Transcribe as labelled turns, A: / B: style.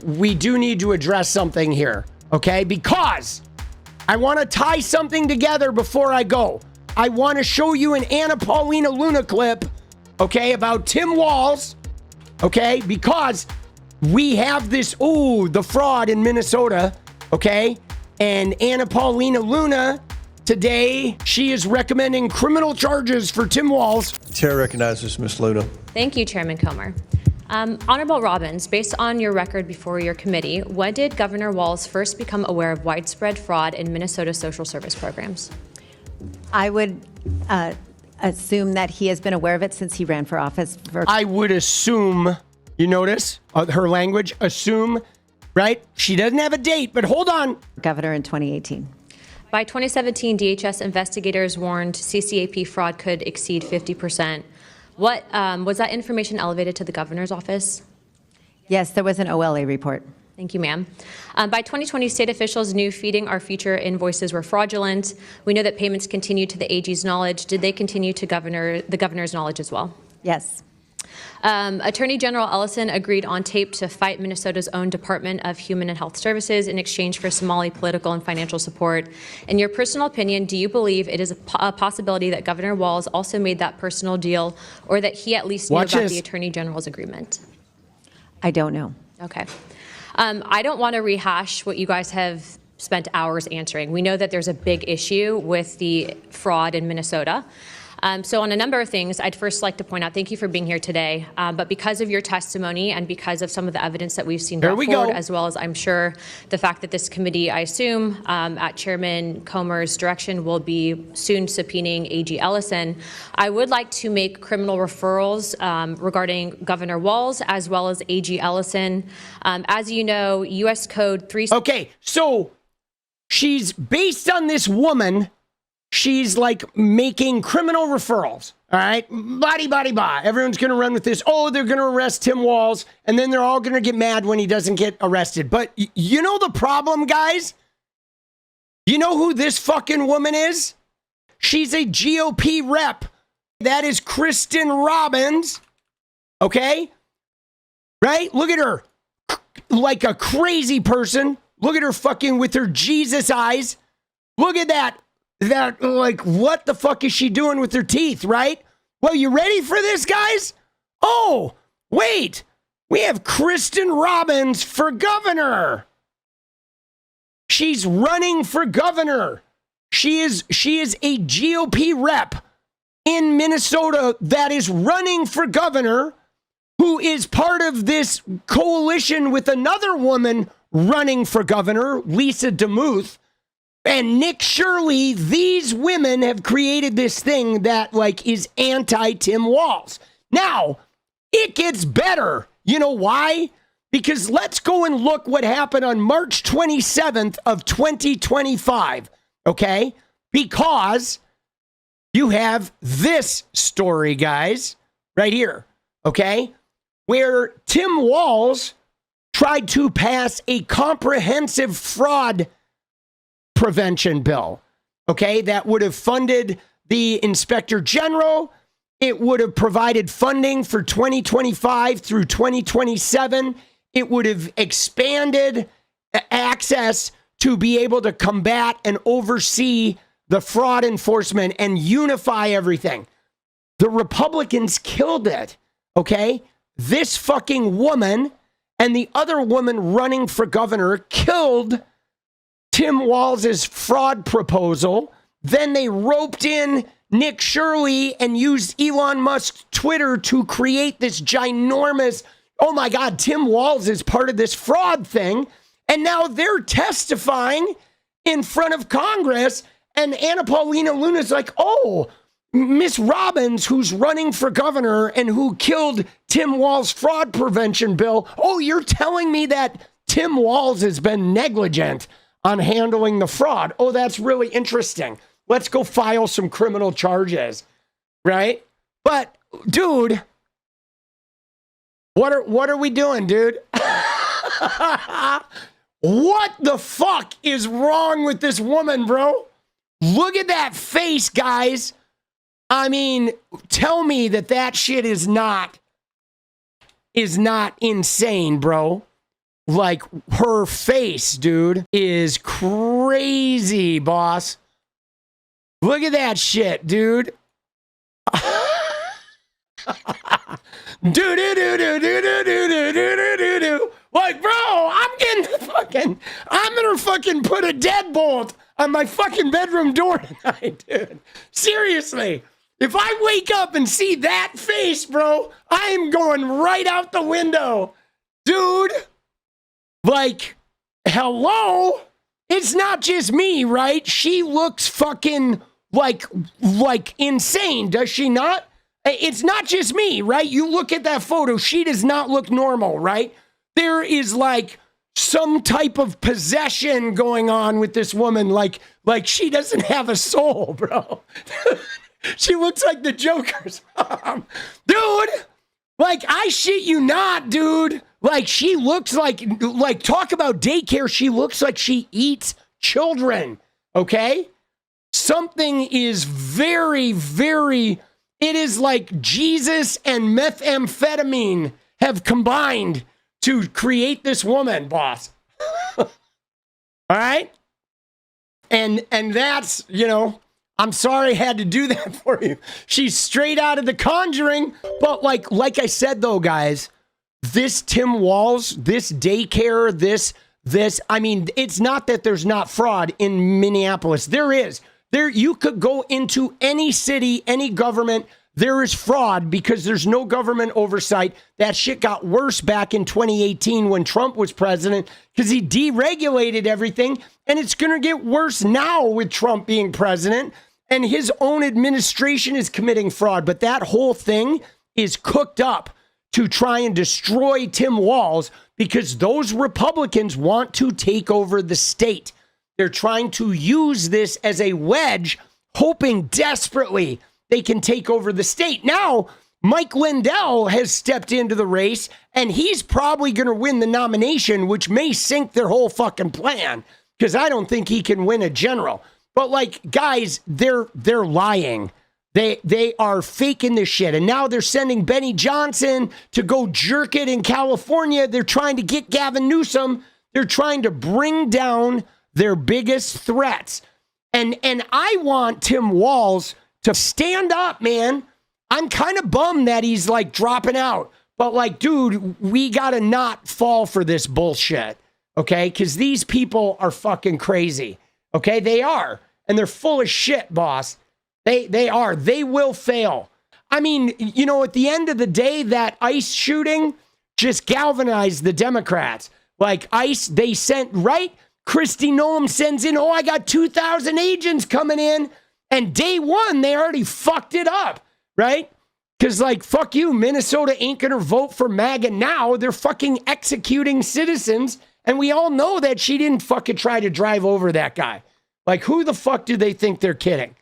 A: we do need to address something here, okay? Because I want to tie something together before I go. I want to show you an Anna Paulina Luna clip, okay, about Tim Walz, okay? Because we have this, the fraud in Minnesota, okay? And Anna Paulina Luna, today, she is recommending criminal charges for Tim Walz.
B: Chair recognizes Ms. Luna.
C: Thank you, Chairman Comer. Honorable Robbins, based on your record before your committee, when did Governor Walz first become aware of widespread fraud in Minnesota social service programs?
D: I would assume that he has been aware of it since he ran for office.
A: I would assume, you notice her language, assume, right? She doesn't have a date, but hold on.
D: Governor in 2018.
C: By 2017, DHS investigators warned 𝗙cie𝗶𝗍 fraud could exceed 50%. What was that information elevated to the governor's office?
D: Yes, there was an OLA report.
C: Thank you, ma'am. By 2020, state officials knew feeding our future invoices were fraudulent. We know that payments continued to the AG's knowledge. Did they continue to the governor's knowledge as well?
D: Yes.
C: Attorney General Ellison agreed on tape to fight Minnesota's own Department of Human and Health Services in exchange for Somali political and financial support. In your personal opinion, do you believe it is a possibility that Governor Walz also made that personal deal, or that he at least knew about the Attorney General's agreement?
D: I don't know.
C: Okay. I don't want to rehash what you guys have spent hours answering. We know that there's a big issue with the fraud in Minnesota. So on a number of things, I'd first like to point out, thank you for being here today, but because of your testimony and because of some of the evidence that we've seen brought forward, as well as I'm sure the fact that this committee, I assume, at Chairman Comer's direction, will be soon subpoenaing AG Ellison, I would like to make criminal referrals regarding Governor Walz as well as AG Ellison. As you know, U.S. Code 3...
A: Okay, so she's based on this woman. She's like making criminal referrals. All right. Blah. Everyone's going to run with this. Oh, they're going to arrest Tim Walz. And then they're all going to get mad when he doesn't get arrested. But you know the problem, guys? You know who this fucking woman is? She's a GOP rep. That is Kristin Robbins. Okay. Right. Look at her. Like a crazy person. Look at her fucking with her Jesus eyes. Look at that. Like, what the fuck is she doing with her teeth, right? Well, you ready for this, guys? Oh, wait. We have Kristin Robbins for governor. She's running for governor. She is a GOP rep in Minnesota that is running for governor, who is part of this coalition with another woman running for governor, Lisa DeMuth. And 𝗙cie𝗶𝗍, these women have created this thing that like is anti-Tim Walz. Now, it gets better. You know why? Because let's go and look what happened on March 27th of 2025. Okay? Because you have this story, guys, right here. Okay? Where Tim Walz tried to pass a comprehensive fraud prevention bill, okay, that would have funded the Inspector General. It would have provided funding for 2025 through 2027. It would have expanded access to be able to combat and oversee the fraud enforcement and unify everything. The Republicans killed it, okay? This fucking woman and the other woman running for governor killed Tim Walz's fraud proposal. Then they roped in 𝗙cie𝗶𝗍 and used Elon Musk's Twitter to create this ginormous, oh my God, Tim Walz is part of this fraud thing. And now they're testifying in front of Congress. And Anna Paulina Luna is like, oh, Miss Robbins, who's running for governor and who killed Tim Walz's fraud prevention bill. Oh, you're telling me that Tim Walz has been negligent on handling the fraud. Oh, that's really interesting. Let's go file some criminal charges, right? But, dude, what are we doing, dude? What the fuck is wrong with this woman, bro? Look at that face, guys. I mean, tell me that shit is not insane, bro. like her face, dude, is crazy, boss. Look at that shit, dude. Do. Like, bro, I'm gonna fucking put a deadbolt on my fucking bedroom door tonight, dude. Seriously. If I wake up and see that face, bro, I am going right out the window. Dude, like, hello? It's not just me, right? She looks fucking like insane, does she not? It's not just me, right? You look at that photo, she does not look normal, right? There is like some type of possession going on with this woman, like she doesn't have a soul, bro. She looks like the Joker's mom. Dude, like, I shit you not, dude. Like, she looks like talk about daycare. She looks like she eats children, okay? Something is very, very, it is like Jesus and methamphetamine have combined to create this woman, boss. All right? And that's, you know, I'm sorry I had to do that for you. She's straight out of The Conjuring. But like I said, though, guys, this Tim Walz, this daycare, this, I mean, it's not that there's not fraud in Minneapolis. There is. You could go into any city, any government. There is fraud because there's no government oversight. That shit got worse back in 2018 when Trump was president because he deregulated everything. And it's going to get worse now with Trump being president. And his own administration is committing fraud. But that whole thing is cooked up to try and destroy Tim Walz because those Republicans want to take over the state. They're trying to use this as a wedge, hoping desperately they can take over the state. Now, Mike Lindell has stepped into the race, and he's probably going to win the nomination, which may sink their whole fucking plan because I don't think he can win a general. But like, guys, they're lying. They are faking this shit. And now they're sending Benny Johnson to go jerk it in California. They're trying to get Gavin Newsom. They're trying to bring down their biggest threats. And I want Tim Walz to stand up, man. I'm kind of bummed that he's like dropping out. But like, dude, we got to not fall for this bullshit. Okay? Because these people are fucking crazy. Okay? They are. And they're full of shit, boss. They are. They will fail. I mean, you know, at the end of the day, that ICE shooting just galvanized the Democrats. Like ICE, they sent, right? Kristi Noem sends in, I got 2,000 agents coming in. And day one, they already fucked it up, right? Because like, fuck you, Minnesota ain't going to vote for MAGA now. They're fucking executing citizens. And we all know that she didn't fucking try to drive over that guy. Like, who the fuck do they think they're kidding?